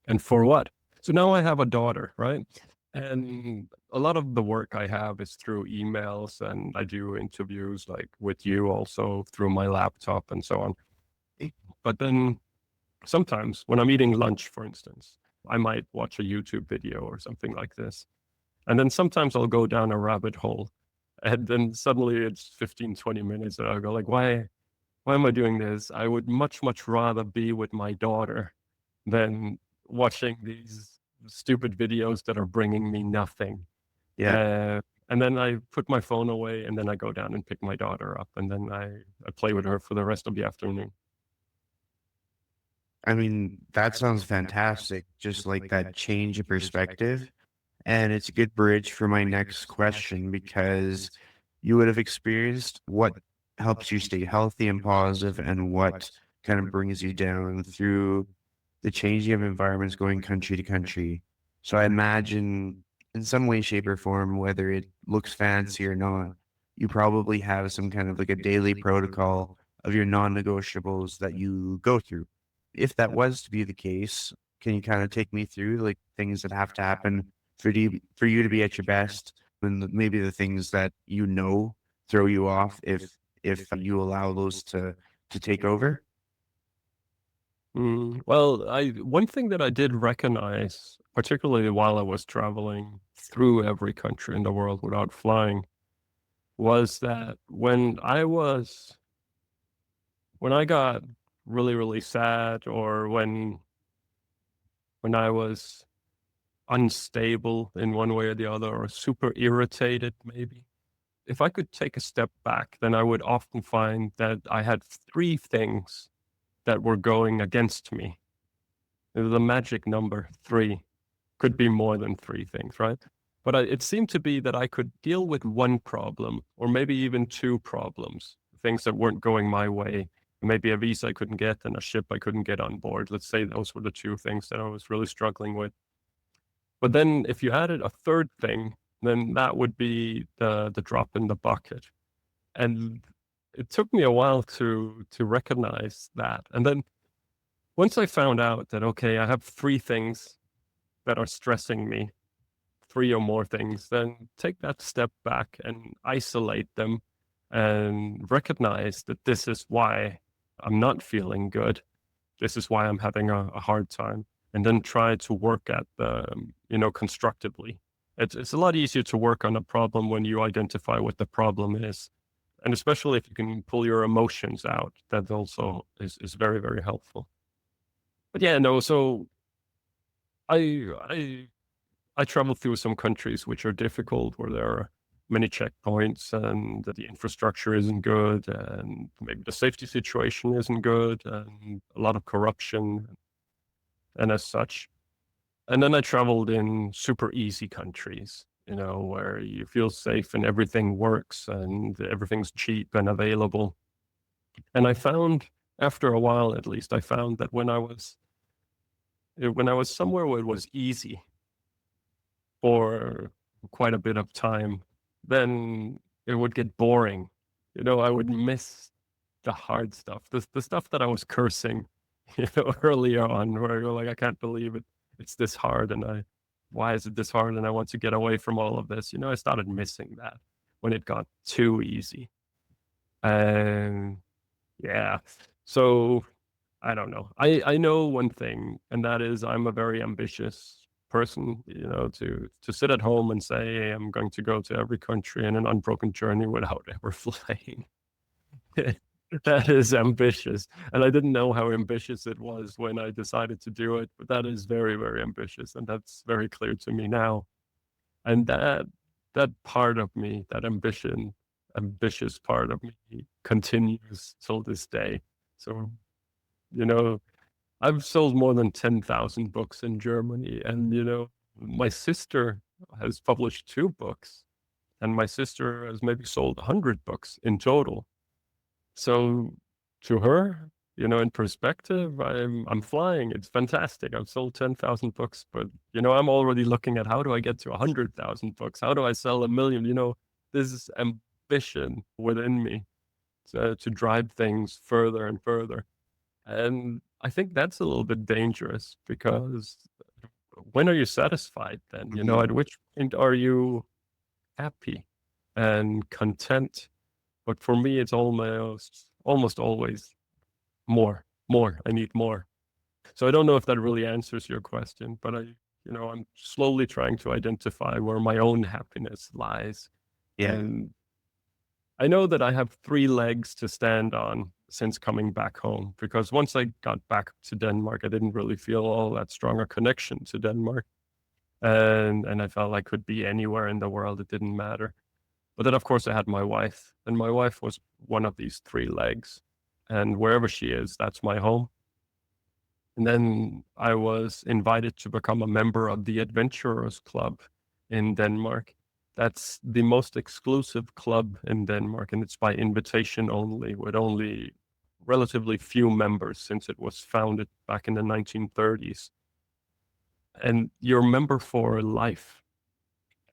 And for what? So now I have a daughter, right? And a lot of the work I have is through emails, and I do interviews like with you also through my laptop and so on. But then sometimes when I'm eating lunch, for instance, I might watch a YouTube video or something like this. And then sometimes I'll go down a rabbit hole, and then suddenly it's 15, 20 minutes and I'll go like, why am I doing this? I would much, much rather be with my daughter than watching these stupid videos that are bringing me nothing. Yeah. And then I put my phone away, and then I go down and pick my daughter up, and then I play with her for the rest of the afternoon. I mean, that sounds fantastic. Just like that change of perspective. And it's a good bridge for my next question because you would have experienced what helps you stay healthy and positive and what kind of brings you down through the changing of environments going country to country. So I imagine in some way, shape, or form, whether it looks fancy or not, you probably have some kind of like a daily protocol of your non-negotiables that you go through. If that was to be the case, can you kind of take me through like things that have to happen for you to be at your best, and maybe the things that throw you off if you allow those to take over? Well, one thing that I did recognize, particularly while I was traveling through every country in the world without flying, was that when I got really, really sad, or when I was unstable in one way or the other, or super irritated maybe, if I could take a step back, then I would often find that I had three things that were going against me. The magic number three. Could be more than three things, right? But it seemed to be that I could deal with one problem, or maybe even two problems, things that weren't going my way. Maybe a visa I couldn't get and a ship I couldn't get on board. Let's say those were the two things that I was really struggling with. But then if you added a third thing, then that would be the drop in the bucket. And it took me a while to recognize that. And then once I found out that, okay, I have three things that are stressing me, three or more things, then take that step back and isolate them and recognize that this is why I'm not feeling good. This is why I'm having a hard time. And then try to work at the, constructively. It's a lot easier to work on a problem when you identify what the problem is. And especially if you can pull your emotions out, that also is very, very helpful. But yeah, no, so I I I traveled through some countries which are difficult, where there are many checkpoints and that the infrastructure isn't good, and maybe the safety situation isn't good, and a lot of corruption and as such. And then I traveled in super easy countries, where you feel safe and everything works and everything's cheap and available. And I found, after a while at least, I found that when I was somewhere where it was easy for quite a bit of time, then it would get boring. I would miss the hard stuff, the stuff that I was cursing, earlier on, where you're like, I can't believe it. It's this hard, and why is it this hard? And I want to get away from all of this. I started missing that when it got too easy. And Yeah. So I don't know. I know one thing, and that is I'm a very ambitious person, to sit at home and say, "Hey, I'm going to go to every country in an unbroken journey without ever flying." That is ambitious. And I didn't know how ambitious it was when I decided to do it, but that is very, very ambitious. And that's very clear to me now. And that part of me, that ambitious part of me continues till this day. So, you know, I've sold more than 10,000 books in Germany. And, my sister has published 2 books, and my sister has maybe sold 100 books in total. So to her, in perspective, I'm flying. It's fantastic. I've sold 10,000 books, but I'm already looking at how do I get to 100,000 books? How do I sell 1 million? This is ambition within me to drive things further and further. And I think that's a little bit dangerous because when are you satisfied then? At which point are you happy and content? But for me, it's almost always more, more. I need more. So I don't know if that really answers your question, but I'm slowly trying to identify where my own happiness lies. Yeah. And I know that I have 3 legs to stand on since coming back home, because once I got back to Denmark, I didn't really feel all that strong a connection to Denmark. And I felt I could be anywhere in the world. It didn't matter. But then, of course, I had my wife, and my wife was one of these 3 legs. And wherever she is, that's my home. And then I was invited to become a member of the Adventurers Club in Denmark. That's the most exclusive club in Denmark, and it's by invitation only, with only relatively few members since it was founded back in the 1930s. And you're a member for life.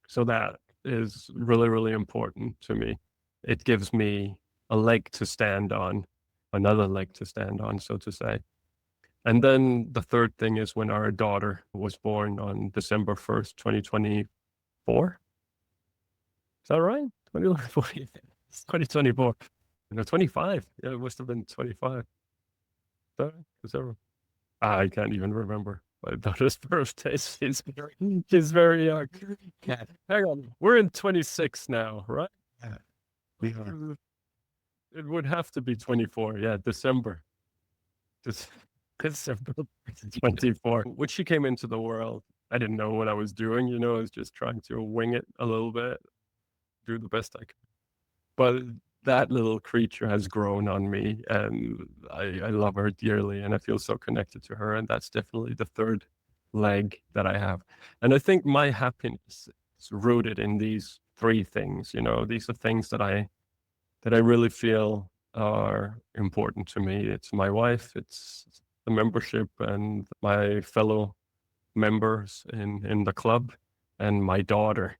So that is really, really important to me. It gives me a leg to stand on, another leg to stand on, so to say. And then the third thing is when our daughter was born on December 1st, 2024. Is that right? 2024. No, 25. Yeah, it must have been 25. Is that right? I can't even remember my daughter's birthday. She's very young. Yeah. Hang on. We're in 26 now, right? Yeah. We are. It would have to be 24. Yeah, December. December 24. When she came into the world, I didn't know what I was doing. I was just trying to wing it a little bit, do the best I could. But that little creature has grown on me, and I love her dearly, and I feel so connected to her. And that's definitely the third leg that I have. And I think my happiness is rooted in these 3 things. These are things that I really feel are important to me. It's my wife, it's the membership and my fellow members in the club, and my daughter.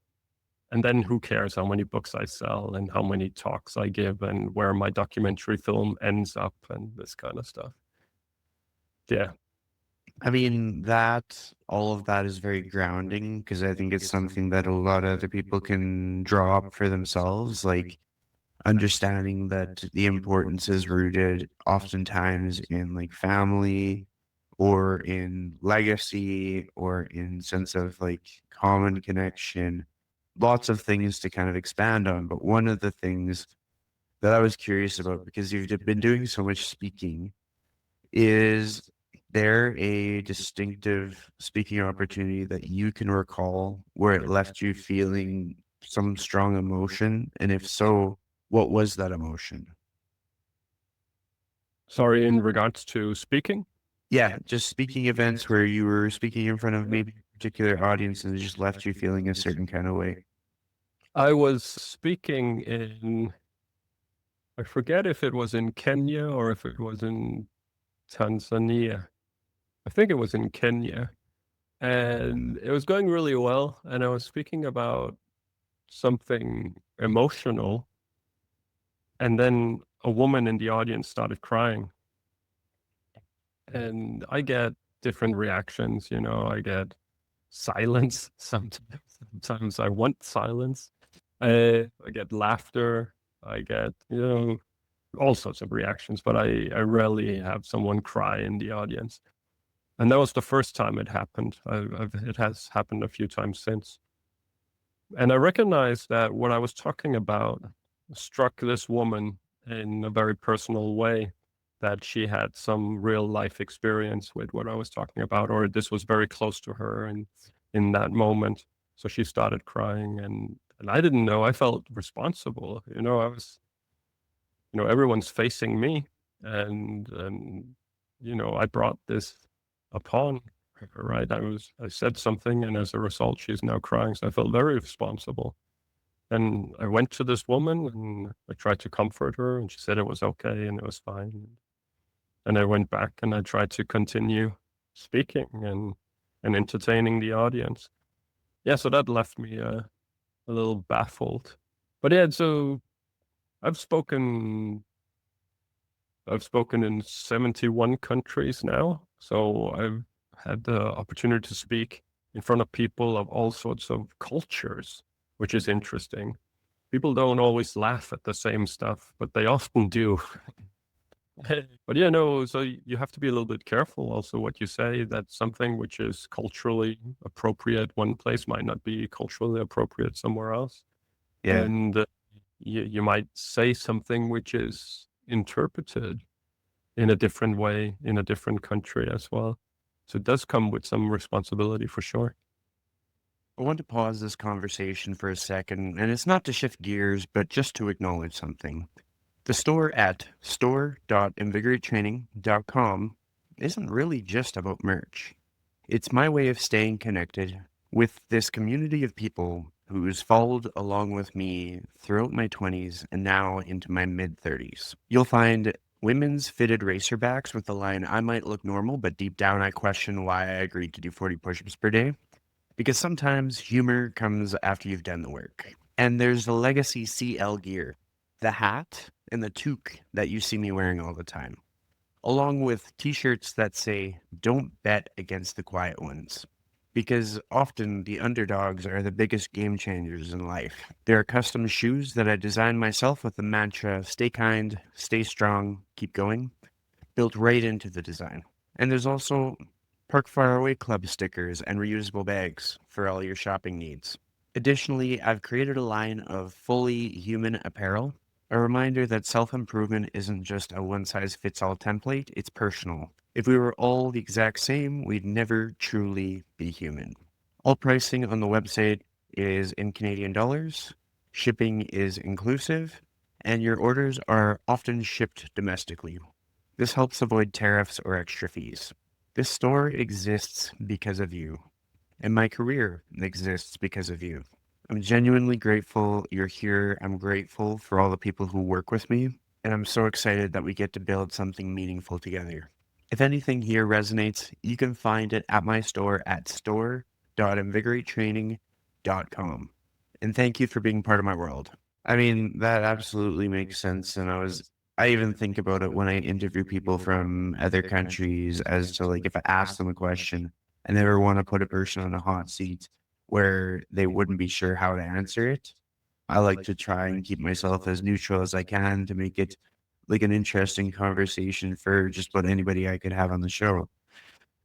And then who cares how many books I sell and how many talks I give and where my documentary film ends up and this kind of stuff. Yeah. I mean, all of that is very grounding because I think it's something that a lot of other people can draw up for themselves. Like, understanding that the importance is rooted oftentimes in like family or in legacy or in sense of like common connection, lots of things to kind of expand on. But one of the things that I was curious about, because you've been doing so much speaking, is there a distinctive speaking opportunity that you can recall where it left you feeling some strong emotion? And if so, what was that emotion? Sorry, in regards to speaking? Yeah, just speaking events where you were speaking in front of maybe a particular audience and it just left you feeling a certain kind of way. I was speaking in, I forget if it was in Kenya or if it was in Tanzania. I think it was in Kenya. And it was going really well. And I was speaking about something emotional. And then a woman in the audience started crying. And I get different reactions. I get silence sometimes. Sometimes I want silence. I get laughter. I get, all sorts of reactions, but I rarely have someone cry in the audience. And that was the first time it happened. It has happened a few times since. And I recognized that what I was talking about struck this woman in a very personal way, that she had some real life experience with what I was talking about, or this was very close to her in that moment. So she started crying, and I didn't know. I felt responsible. I was, everyone's facing me, and I brought this upon her, right? I said something, and as a result, she's now crying. So I felt very responsible. And I went to this woman and I tried to comfort her, and she said it was okay and it was fine. And I went back and I tried to continue speaking and entertaining the audience. Yeah, so that left me a little baffled. But yeah, so I've spoken I've spoken in 71 countries now. So I've had the opportunity to speak in front of people of all sorts of cultures, which is interesting. People don't always laugh at the same stuff, but they often do. But yeah, no, so you have to be a little bit careful also what you say, that something which is culturally appropriate one place might not be culturally appropriate somewhere else. Yeah. And you might say something which is interpreted in a different way in a different country as well. So it does come with some responsibility for sure. I want to pause this conversation for a second, and it's not to shift gears, but just to acknowledge something. The store at store.invigoratetraining.com isn't really just about merch. It's my way of staying connected with this community of people who's followed along with me throughout my 20s and now into my mid 30s. You'll find women's fitted racerbacks with the line, "I might look normal, but deep down I question why I agreed to do 40 push-ups per day." Because sometimes humor comes after you've done the work. And there's the legacy CL gear, the hat and the toque that you see me wearing all the time, along with t-shirts that say, "Don't bet against the quiet ones." Because often the underdogs are the biggest game changers in life. There are custom shoes that I designed myself with the mantra, "Stay kind, stay strong, keep going," built right into the design. And there's also Park Far Away Club stickers and reusable bags for all your shopping needs. Additionally, I've created a line of fully human apparel, a reminder that self-improvement isn't just a one-size-fits-all template, it's personal. If we were all the exact same, we'd never truly be human. All pricing on the website is in Canadian dollars, shipping is inclusive, and your orders are often shipped domestically. This helps avoid tariffs or extra fees. This store exists because of you, and my career exists because of you. I'm genuinely grateful you're here. I'm grateful for all the people who work with me, and I'm so excited that we get to build something meaningful together. If anything here resonates, you can find it at my store at store.invigoratetraining.com. And thank you for being part of my world. I mean, that absolutely makes sense. And I even think about it when I interview people from other countries as to like if I ask them a question, I never want to put a person on a hot seat where they wouldn't be sure how to answer it. I like to try and keep myself as neutral as I can to make it like an interesting conversation for just about anybody I could have on the show.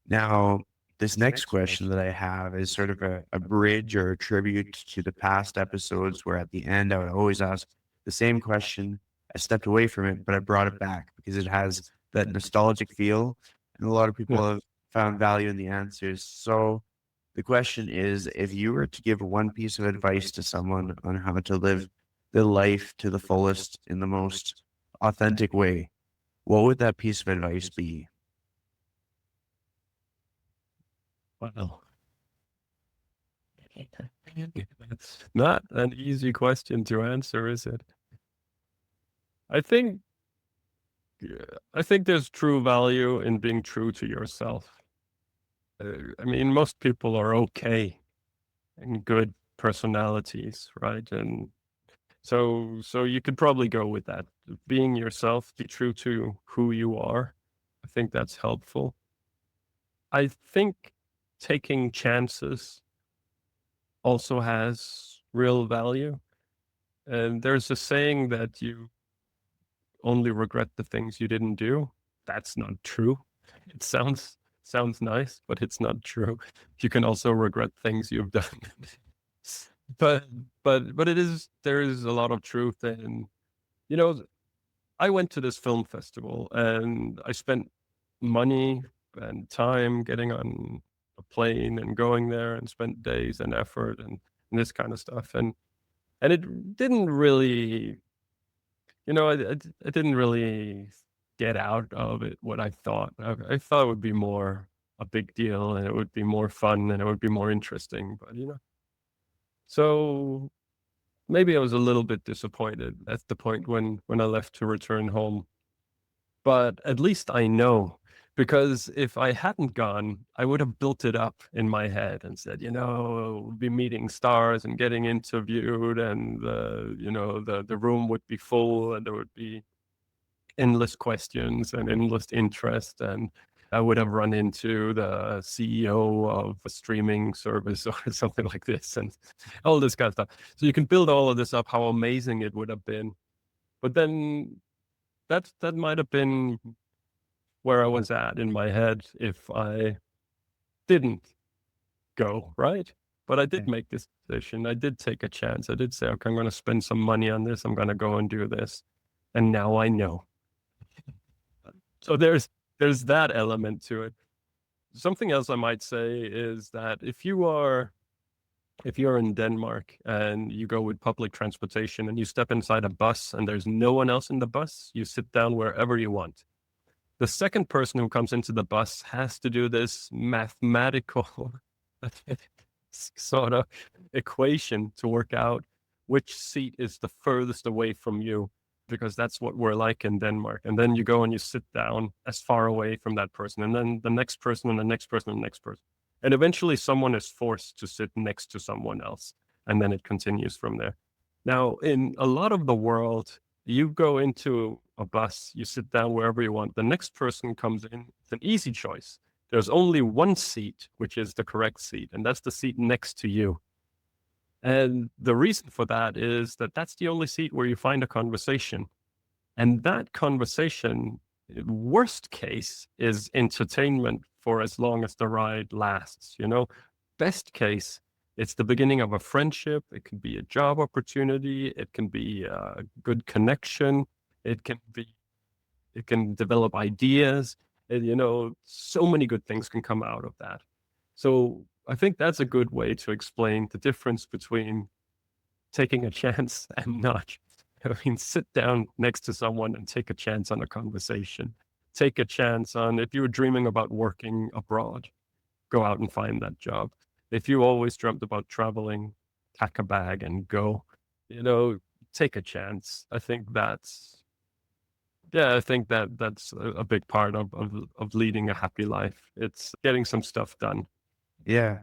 Now, this next question that I have is sort of a bridge or a tribute to the past episodes where at the end I would always ask the same question. I stepped away from it, but I brought it back because it has that nostalgic feel, and a lot of people Yeah. have found value in the answers. So the question is, if you were to give one piece of advice to someone on how to live their life to the fullest in the most authentic way, what would that piece of advice be? Wow. That's not an easy question to answer, is it? I think I think there's true value in being true to yourself. I mean, most people are okay and good personalities, right? And so you could probably go with that. Being yourself, be true to who you are. I think that's helpful. I think taking chances also has real value. And there's a saying that you only regret the things you didn't do. That's not true. It sounds nice, but it's not true. You can also regret things you've done. but but it is there is a lot of truth in, you know, I went to this film festival and I spent money and time getting on a plane and going there and spent days and effort and this kind of stuff. And it didn't really, I didn't really get out of it what I thought. I thought it would be more a big deal and it would be more fun and it would be more interesting. But, so maybe I was a little bit disappointed at the point when I left to return home. But at least I know, because if I hadn't gone, I would have built it up in my head and said, we'll be meeting stars and getting interviewed, and the room would be full, and there would be endless questions and endless interest, and I would have run into the CEO of a streaming service or something like this, and all this kind of stuff. So you can build all of this up, how amazing it would have been. But then that might have been where I was at in my head if I didn't go, right? But I did make this decision. I did take a chance. I did say, okay, I'm going to spend some money on this. I'm going to go and do this. And now I know. So there's that element to it. Something else I might say is that if you're in Denmark and you go with public transportation and you step inside a bus and there's no one else in the bus, you sit down wherever you want. The second person who comes into the bus has to do this mathematical sort of equation to work out which seat is the furthest away from you, because that's what we're like in Denmark. And then you go and you sit down as far away from that person, and then the next person and the next person and the next person. And eventually someone is forced to sit next to someone else, and then it continues from there. Now, in a lot of the world, you go into a bus, you sit down wherever you want. The next person comes in. It's an easy choice. There's only one seat, which is the correct seat, and that's the seat next to you. And the reason for that is that that's the only seat where you find a conversation. And that conversation, worst case, is entertainment for as long as the ride lasts. Best case, it's the beginning of a friendship. It can be a job opportunity. It can be a good connection. It can develop ideas. And, so many good things can come out of that. So I think that's a good way to explain the difference between taking a chance and not. Sit down next to someone and take a chance on a conversation. Take a chance on, if you were dreaming about working abroad, go out and find that job. If you always dreamt about traveling, pack a bag and go. Take a chance. I think that's a big part of leading a happy life. It's getting some stuff done. Yeah,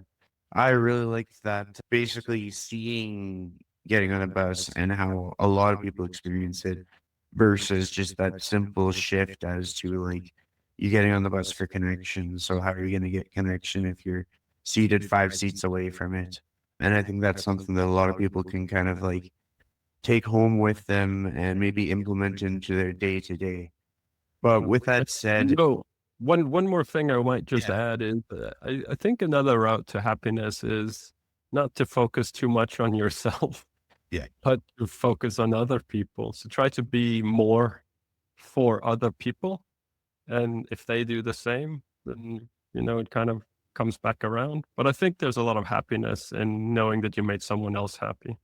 I really liked that. Basically, seeing getting on a bus and how a lot of people experience it versus just that simple shift as to like you getting on the bus for connection. So, how are you going to get connection if you're seated 5 seats away from it? And I think that's something that a lot of people can kind of like take home with them and maybe implement into their day to day. But with that said, One more thing I might just add is I think another route to happiness is not to focus too much on yourself, but to focus on other people. So try to be more for other people. And if they do the same, then, it kind of comes back around. But I think there's a lot of happiness in knowing that you made someone else happy.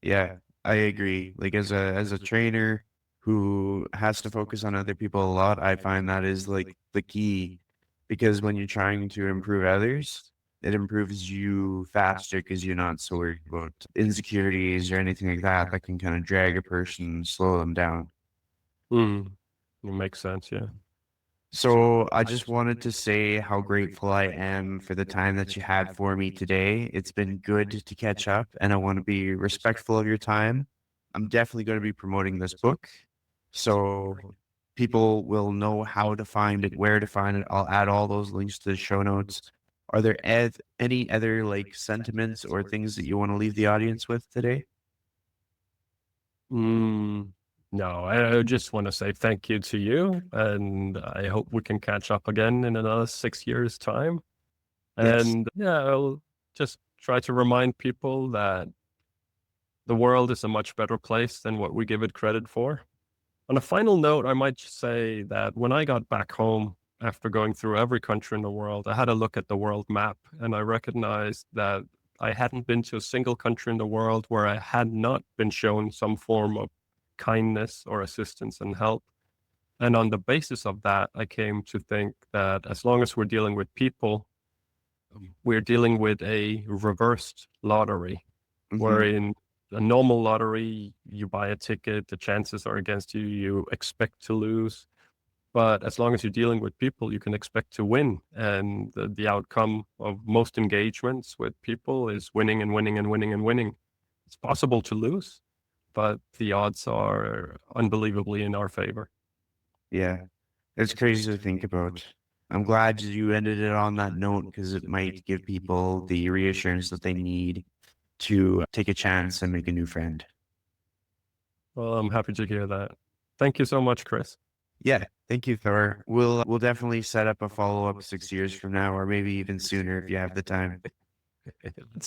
yeah, I agree. Like as a trainer who has to focus on other people a lot, I find that is like the key, because when you're trying to improve others, it improves you faster because you're not so worried about insecurities or anything like that that can kind of drag a person and slow them down. Mm, it makes sense, yeah. So I just wanted to say how grateful I am for the time that you had for me today. It's been good to catch up, and I want to be respectful of your time. I'm definitely going to be promoting this book, so people will know how to find it, where to find it. I'll add all those links to the show notes. Are there any other like sentiments or things that you want to leave the audience with today? Mm, No, I just want to say thank you to you, and I hope we can catch up again in another 6 years' time. Yes. And yeah, I'll just try to remind people that the world is a much better place than what we give it credit for. On a final note, I might just say that when I got back home after going through every country in the world, I had a look at the world map and I recognized that I hadn't been to a single country in the world where I had not been shown some form of kindness or assistance and help. And on the basis of that, I came to think that as long as we're dealing with people, we're dealing with a reversed lottery, Hmm. wherein a normal lottery, you buy a ticket, the chances are against you, you expect to lose. But as long as you're dealing with people, you can expect to win. And the outcome of most engagements with people is winning and winning and winning and winning. It's possible to lose, but the odds are unbelievably in our favor. Yeah. It's crazy to think about. I'm glad you ended it on that note because it might give people the reassurance that they need to take a chance and make a new friend. Well, I'm happy to hear that. Thank you so much, Chris. Yeah. Thank you, Thor. We'll definitely set up a follow-up 6 years from now, or maybe even sooner if you have the time. Let's